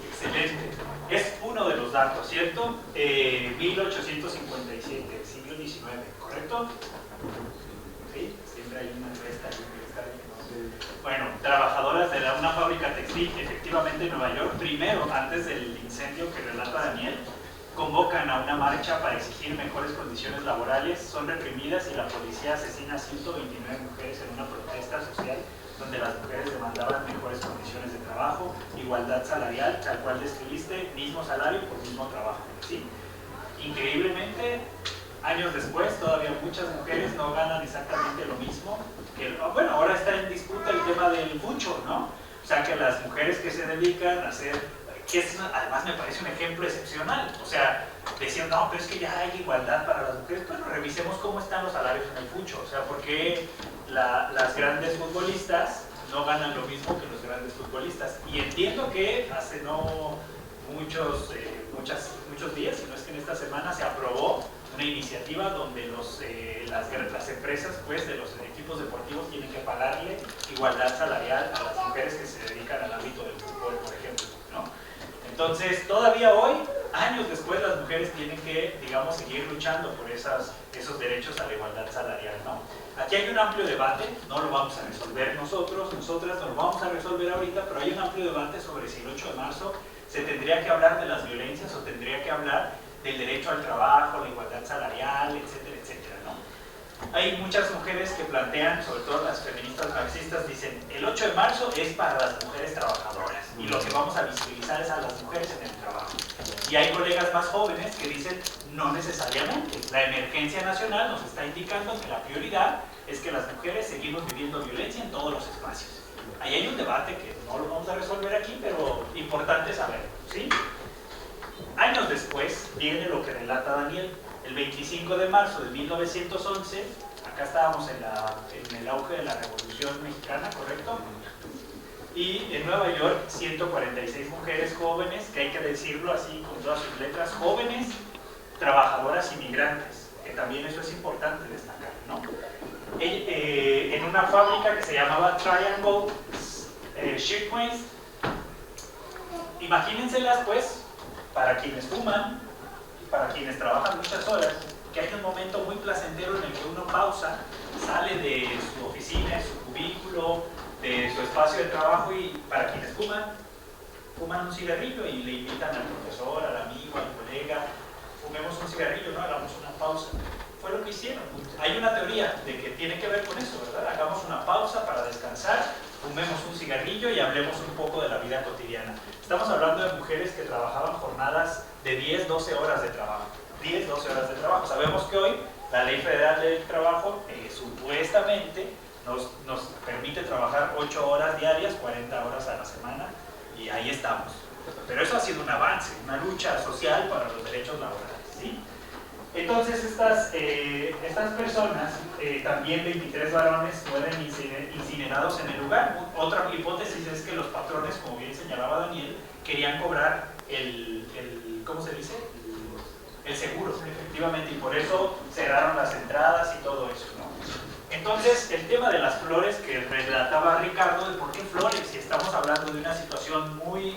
excelente. Es uno de los datos, ¿cierto? 1857, siglo XIX, ¿correcto? Sí, siempre hay una resta ahí que está ahí, ¿no? Bueno, trabajadoras de una fábrica textil, efectivamente en Nueva York, primero, antes del incendio que relata Daniel, convocan a una marcha para exigir mejores condiciones laborales, son reprimidas y la policía asesina a 129 mujeres en una protesta social donde las mujeres demandaban mejores condiciones de trabajo, igualdad salarial, tal cual describiste, mismo salario por mismo trabajo, ¿sí? Increíblemente, años después, todavía muchas mujeres no ganan exactamente lo mismo. Bueno, ahora está en disputa el tema del mucho, ¿no? O sea, que las mujeres que se dedican a hacer, además me parece un ejemplo excepcional, o sea, decían, no, pero es que ya hay igualdad para las mujeres. Bueno, revisemos cómo están los salarios en el fucho, o sea, ¿por qué las grandes futbolistas no ganan lo mismo que los grandes futbolistas? Y entiendo que hace no muchos días, si no es que en esta semana se aprobó una iniciativa donde las empresas pues, de los equipos deportivos tienen que pagarle igualdad salarial a las mujeres que se dedican al ámbito del fútbol, por ejemplo, ¿no? Entonces, todavía hoy, años después, las mujeres tienen que, digamos, seguir luchando por esos derechos a la igualdad salarial, ¿no? Aquí hay un amplio debate, no lo vamos a resolver nosotras no lo vamos a resolver ahorita, pero hay un amplio debate sobre si el 8 de marzo se tendría que hablar de las violencias o tendría que hablar del derecho al trabajo, la igualdad salarial, etcétera, etcétera, ¿no? Hay muchas mujeres que plantean, sobre todo las feministas marxistas, dicen, el 8 de marzo es para las mujeres trabajadoras y lo que vamos a visibilizar es a las mujeres en el trabajo. Y hay colegas más jóvenes que dicen, no necesariamente, la emergencia nacional nos está indicando que la prioridad es que las mujeres seguimos viviendo violencia en todos los espacios. Ahí hay un debate que no lo vamos a resolver aquí, pero importante saberlo, ¿sí? Años después viene lo que relata Daniel. El 25 de marzo de 1911, acá estábamos en el auge de la Revolución Mexicana, ¿correcto? Y en Nueva York, 146 mujeres jóvenes, que hay que decirlo así con todas sus letras, jóvenes, trabajadoras inmigrantes, que también eso es importante destacar, ¿no? En una fábrica que se llamaba Triangle Shirtwaist. Imagínenselas, pues, para quienes fuman, para quienes trabajan muchas horas, que hay un momento muy placentero en el que uno pausa, sale de su oficina, de su cubículo, de su espacio de trabajo, y para quienes fuman un cigarrillo y le invitan al profesor, al amigo, al colega, fumemos un cigarrillo, ¿no? Hagamos una pausa. Fue lo que hicieron. Hay una teoría de que tiene que ver con eso, ¿verdad? Hagamos una pausa para descansar, fumemos un cigarrillo y hablemos un poco de la vida cotidiana. Estamos hablando de mujeres que trabajaban jornadas de 10, 12 horas de trabajo. 10, 12 horas de trabajo. Sabemos que hoy la Ley Federal del Trabajo supuestamente nos permite trabajar 8 horas diarias, 40 horas a la semana, y ahí estamos. Pero eso ha sido un avance, una lucha social para los derechos laborales, ¿sí? Entonces estas personas, también 23 varones mueren incinerados en el lugar. Otra hipótesis es que los patrones, como bien señalaba Daniel, querían cobrar ¿cómo se dice? El seguro, efectivamente, y por eso cerraron las entradas y todo eso, ¿no? Entonces, el tema de las flores que relataba Ricardo, de por qué flores, si estamos hablando de una situación muy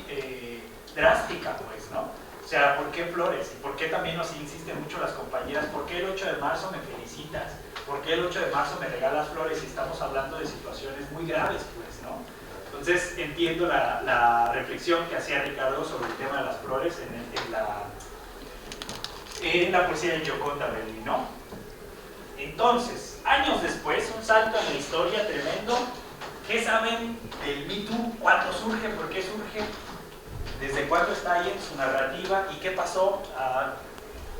drástica, pues, ¿no? O sea, ¿por qué flores? ¿Y por qué también nos insisten mucho las compañeras? ¿Por qué el 8 de marzo me felicitas? ¿Por qué el 8 de marzo me regalas flores? Si estamos hablando de situaciones muy graves, pues, ¿no? Entonces, entiendo la reflexión que hacía Ricardo sobre el tema de las flores en la poesía de Gioconda Belli, ¿no? Entonces, años después, un salto en la historia tremendo. ¿Qué saben del Me Too? ¿Cuándo surge? ¿Por qué surge? ¿Desde cuándo está ahí en su narrativa? ¿Y qué pasó?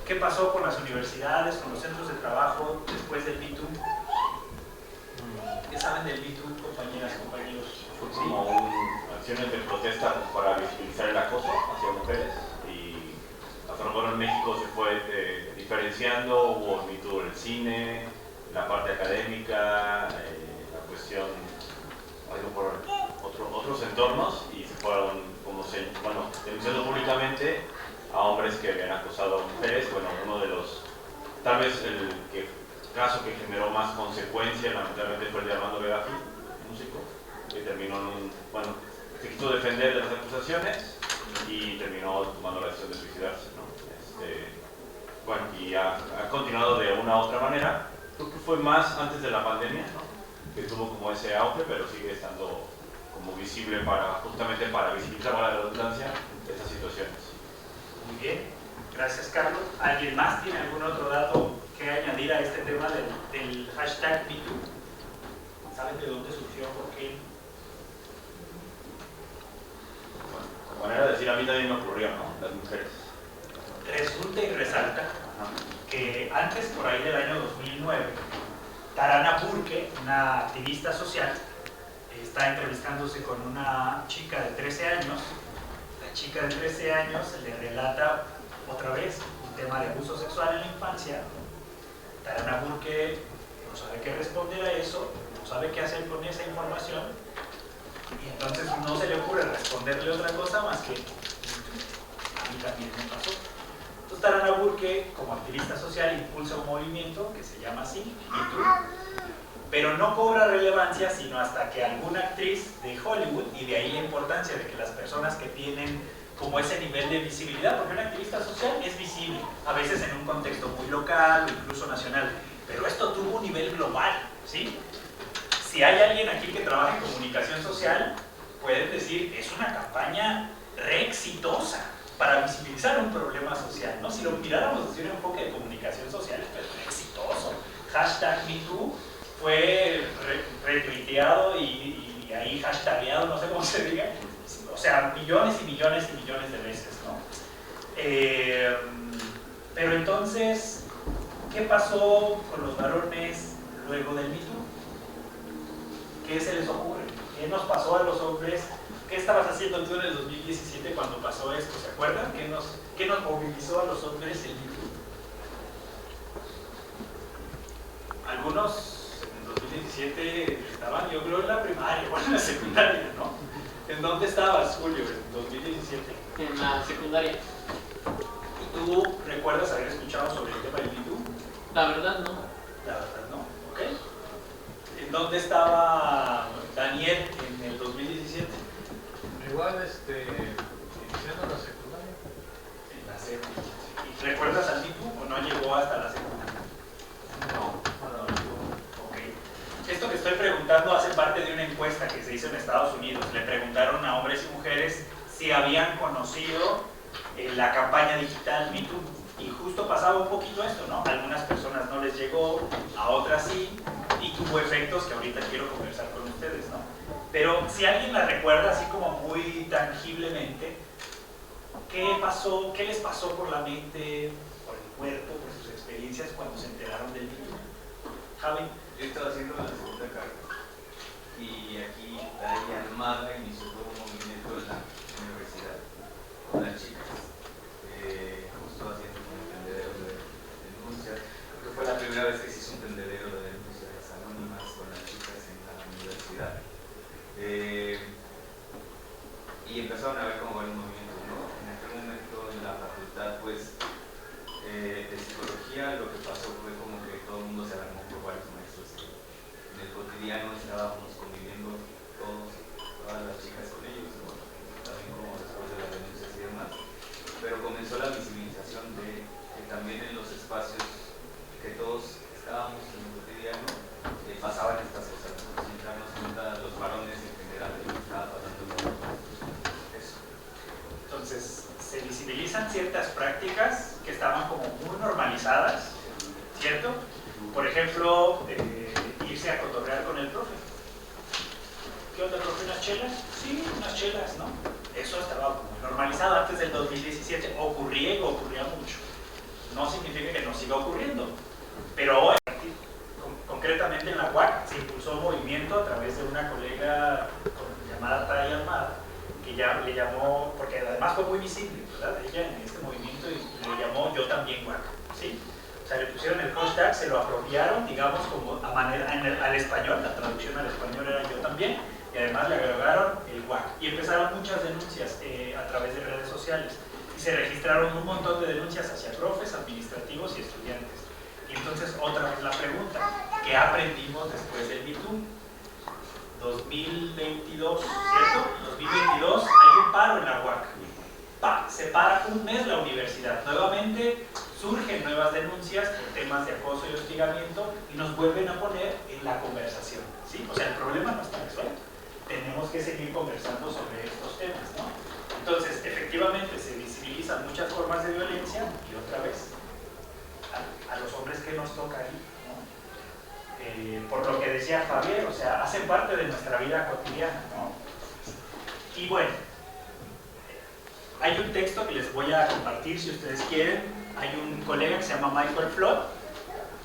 ¿Qué pasó con las universidades, con los centros de trabajo después del Me Too? ¿Qué saben del Me Too, compañeras, compañeros? Fue como acciones de protesta para visibilizar el acoso hacia mujeres, y hasta luego en México se fue diferenciando. Hubo Me Too en el cine, la parte académica, la cuestión, algo por otros entornos, y se fueron denunciando públicamente a hombres que habían acosado a mujeres. Bueno, uno de los, tal vez el caso que generó más consecuencias, lamentablemente, fue el de Armando Begafi, músico, que terminó se quiso defender de las acusaciones y terminó tomando la decisión de suicidarse, ¿no? Y ha continuado de una u otra manera. Creo que fue más antes de la pandemia, ¿no? Que tuvo como ese auge, pero sigue estando como visible justamente para visibilizar la redundancia de esas situaciones. Muy bien, gracias Carlos. ¿Alguien más tiene algún otro dato que añadir a este tema del hashtag MeToo? ¿Saben de dónde surgió? ¿Por qué? Bueno, como manera de decir, a mí también me ocurrió, ¿no? Las mujeres. Resulta y resalta que antes, por ahí del año 2009, Tarana Burke, una activista social, está entrevistándose con una chica de 13 años. La chica de 13 años le relata otra vez un tema de abuso sexual en la infancia. Tarana Burke no sabe qué responder a eso, no sabe qué hacer con esa información, y entonces no se le ocurre responderle otra cosa más que a mí también me pasó. Entonces Tarana Burke, como activista social, impulsa un movimiento que se llama así, MeToo, pero no cobra relevancia sino hasta que alguna actriz de Hollywood, y de ahí la importancia de que las personas que tienen como ese nivel de visibilidad, porque una activista social es visible, a veces en un contexto muy local o incluso nacional, pero esto tuvo un nivel global, ¿sí? Si hay alguien aquí que trabaja en comunicación social, pueden decir, es una campaña re exitosa para visibilizar un problema social, ¿no? Si lo miráramos desde un enfoque de comunicación social, es re exitoso. Hashtag MeToo fue retuiteado y ahí hashtagueado, no sé cómo se diga, o sea, millones y millones y millones de veces, ¿no? Pero entonces, ¿qué pasó con los varones luego del Me Too? ¿Qué se les ocurre? ¿Qué nos pasó a los hombres? ¿Qué estabas haciendo tú en el 2017 cuando pasó esto? ¿Se acuerdan? ¿Qué nos movilizó a los hombres el Me Too? Algunos en el 2017 estaban, yo creo, en la primaria o en la secundaria, ¿no? ¿En dónde estabas, Julio, en 2017? En la secundaria. ¿Y tú recuerdas haber escuchado sobre el tema del Me Too? La verdad no. La verdad no, ¿ok? ¿En dónde estaba Daniel en el 2017? Igual, iniciando la secundaria. En la secundaria. ¿Y recuerdas al Me Too o no llegó hasta la secundaria? No. Ok. Esto que estoy preguntando hace parte de una encuesta que se hizo en Estados Unidos. Le preguntaron a hombres y mujeres si habían conocido la campaña digital Me Too. Y justo pasaba un poquito esto, ¿no? A algunas personas no les llegó, a otras sí, y tuvo efectos que ahorita quiero conversar con ustedes, ¿no? Pero si alguien la recuerda así como muy tangiblemente, ¿qué pasó? ¿Qué les pasó por la mente, por el cuerpo, por sus experiencias cuando se enteraron del Me Too? Javi. Yo estaba haciendo la segunda carga y aquí ahí Almada inició todo un movimiento en la universidad con las chicas, justo haciendo un tendedero de denuncias. Creo que fue la primera vez que se hizo un tendedero de denuncias anónimas con las chicas en la universidad. Y empezaron a ver como varios movimientos, ¿no? En aquel momento en la facultad, pues, de psicología, lo que pasó fue como que todo el mundo se alarmó por varios maestros que en el cotidiano estábamos conviviendo todas las chicas con ellos, ¿no? También como después de las denuncias y demás, pero comenzó la visibilización de que también en los espacios que todos estábamos en el cotidiano pasaban estas cosas, ¿no? Sin darnos cuenta los varones en general de lo que estaba pasando eso. Entonces, se visibilizan ciertas prácticas que estaban como muy normalizadas, ¿cierto? Por ejemplo, irse a cotorrear con el profe. ¿Qué onda, profe? ¿Unas chelas? Sí, unas chelas, ¿no? Eso estaba muy normalizado antes del 2017. Ocurría y ocurría mucho. No significa que no siga ocurriendo. Pero hoy, concretamente en la UAC, se impulsó un movimiento a través de una colega llamada Tay Almada, que ya le llamó, porque además fue muy visible, ¿verdad? Ella en este movimiento y le llamó Yo También UAC, ¿sí? O sea, le pusieron el hashtag, se lo apropiaron, digamos, como a manera, al español, la traducción al español era Yo También, y además le agregaron el WAC. Y empezaron muchas denuncias a través de redes sociales. Y se registraron un montón de denuncias hacia profes, administrativos y estudiantes. Y entonces, otra vez la pregunta, ¿qué aprendimos después del Me Too? 2022, ¿cierto? 2022 hay un paro en la UAC. Se para un mes la universidad. Nuevamente surgen nuevas denuncias por temas de acoso y hostigamiento y nos vuelven a poner en la conversación, ¿sí? O sea, el problema no está resuelto. Tenemos que seguir conversando sobre estos temas, ¿no? Entonces, efectivamente, se visibilizan muchas formas de violencia y otra vez, a los hombres que nos toca ahí, ¿no? Por lo que decía Javier, o sea, hacen parte de nuestra vida cotidiana, ¿no? Y bueno, hay un texto que les voy a compartir si ustedes quieren. Hay un colega que se llama Michael Flood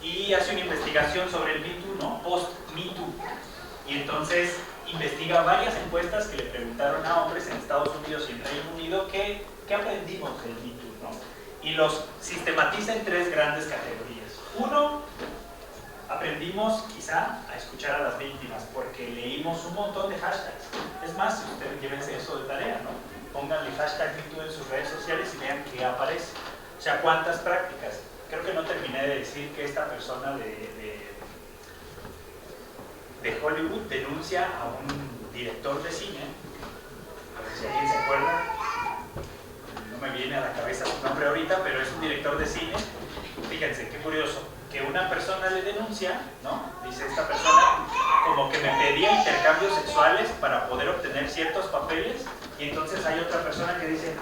y hace una investigación sobre el Me Too, ¿no? Post-Me Too. Y entonces investiga varias encuestas que le preguntaron a hombres en Estados Unidos y en Reino Unido qué aprendimos del Me Too, ¿no? Y los sistematiza en tres grandes categorías. Uno, aprendimos quizá a escuchar a las víctimas porque leímos un montón de hashtags. Es más, si ustedes llévense eso de tarea, ¿no? Pónganle hashtag Me Too en sus redes sociales y vean qué aparece. O sea, cuántas prácticas. Creo que no terminé de decir que esta persona de Hollywood denuncia a un director de cine. A ver si alguien se acuerda. No me viene a la cabeza su nombre ahorita, pero es un director de cine. Fíjense, qué curioso. Que una persona le denuncia, ¿no? Dice esta persona, como que me pedía intercambios sexuales para poder obtener ciertos papeles. Y entonces hay otra persona que dice,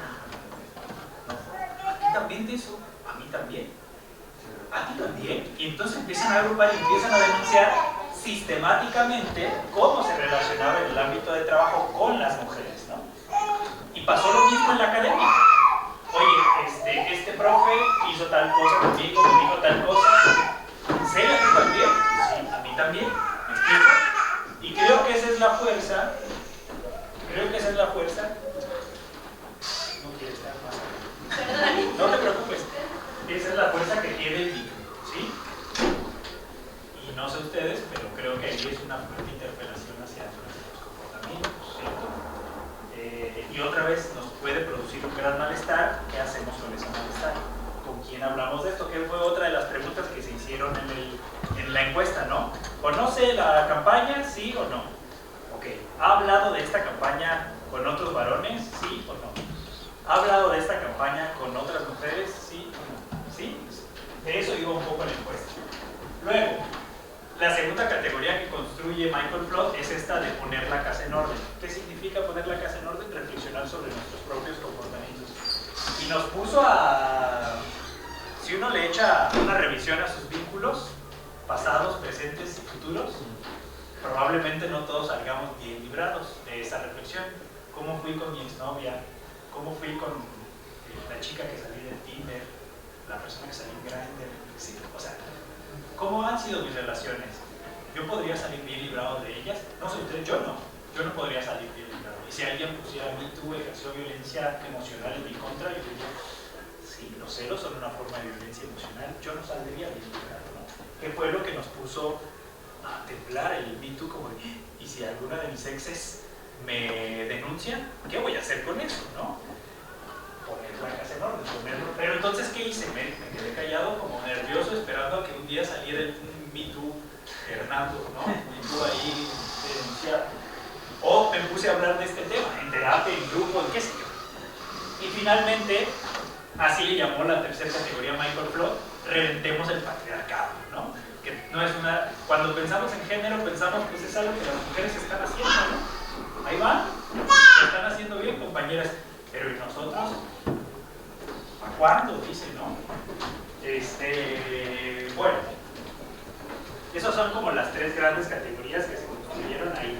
¿a ti también de eso? A mí también. ¿A ti también? Y entonces empiezan a agrupar y empiezan a denunciar sistemáticamente cómo se relacionaba en el ámbito de trabajo con las mujeres, ¿no? Y pasó lo mismo en la academia. Oye, este profe hizo tal cosa conmigo, me dijo tal cosa. ¿En serio? ¿A ti también? Sí, a mí también. ¿Me explico? Y creo que esa es la fuerza. No quieres estar más. No te preocupes. Esa es la fuerza que tiene el Me Too, ¿sí? Y no sé ustedes, pero creo que ahí es una fuerte interpelación hacia nuestros comportamientos, ¿cierto? ¿Conoce la campaña? ¿Sí o no? Ok. ¿Ha hablado de esta campaña con otros varones? ¿Sí o no? ¿Ha hablado de esta campaña con otras mujeres? ¿Sí o no? ¿Sí? De eso iba un poco la encuesta. Luego, la segunda categoría que construye Michael Flood es esta de poner la casa en orden. ¿Qué significa poner la casa en orden? Reflexionar sobre nuestros propios comportamientos. Y nos puso a... Si uno le echa una revisión a sus vínculos, pasados, presentes y futuros, probablemente no todos salgamos bien librados de esa reflexión. ¿Cómo fui con mi exnovia? ¿Cómo fui con la chica que salí del Tinder? ¿La persona que salí en Grindr? Sí, o sea, ¿cómo han sido mis relaciones? ¿Yo podría salir bien librado de ellas? No sé usted, yo no. Yo no podría salir bien librado. Y si alguien pusiera Me Too, ejerció violencia emocional en mi contra, yo diría, sí, los celos son una forma de violencia emocional, yo no saldría bien librado, ¿no? ¿Qué fue lo que nos puso a templar el Me Too? Como, y si alguna de mis exes me denuncia, ¿qué voy a hacer con eso, no? Poner la casa en orden, ponerlo. Pero entonces, ¿qué hice? Me quedé callado, como nervioso, esperando a que un día saliera el Me Too Hernando, ¿no? Me Too ahí denunciado. O me puse a hablar de este tema, en terapia, en grupo, en qué sé yo. Y finalmente, así le llamó la tercera categoría Michael Flood, reventemos el patriarcado, ¿no? Que no es una... Cuando pensamos en género, pensamos, pues es algo que las mujeres están haciendo, ¿no? Ahí van, lo están haciendo bien, compañeras. Pero ¿y nosotros? ¿A cuándo? Dice, ¿no? Bueno, esas son como las tres grandes categorías que se construyeron ahí.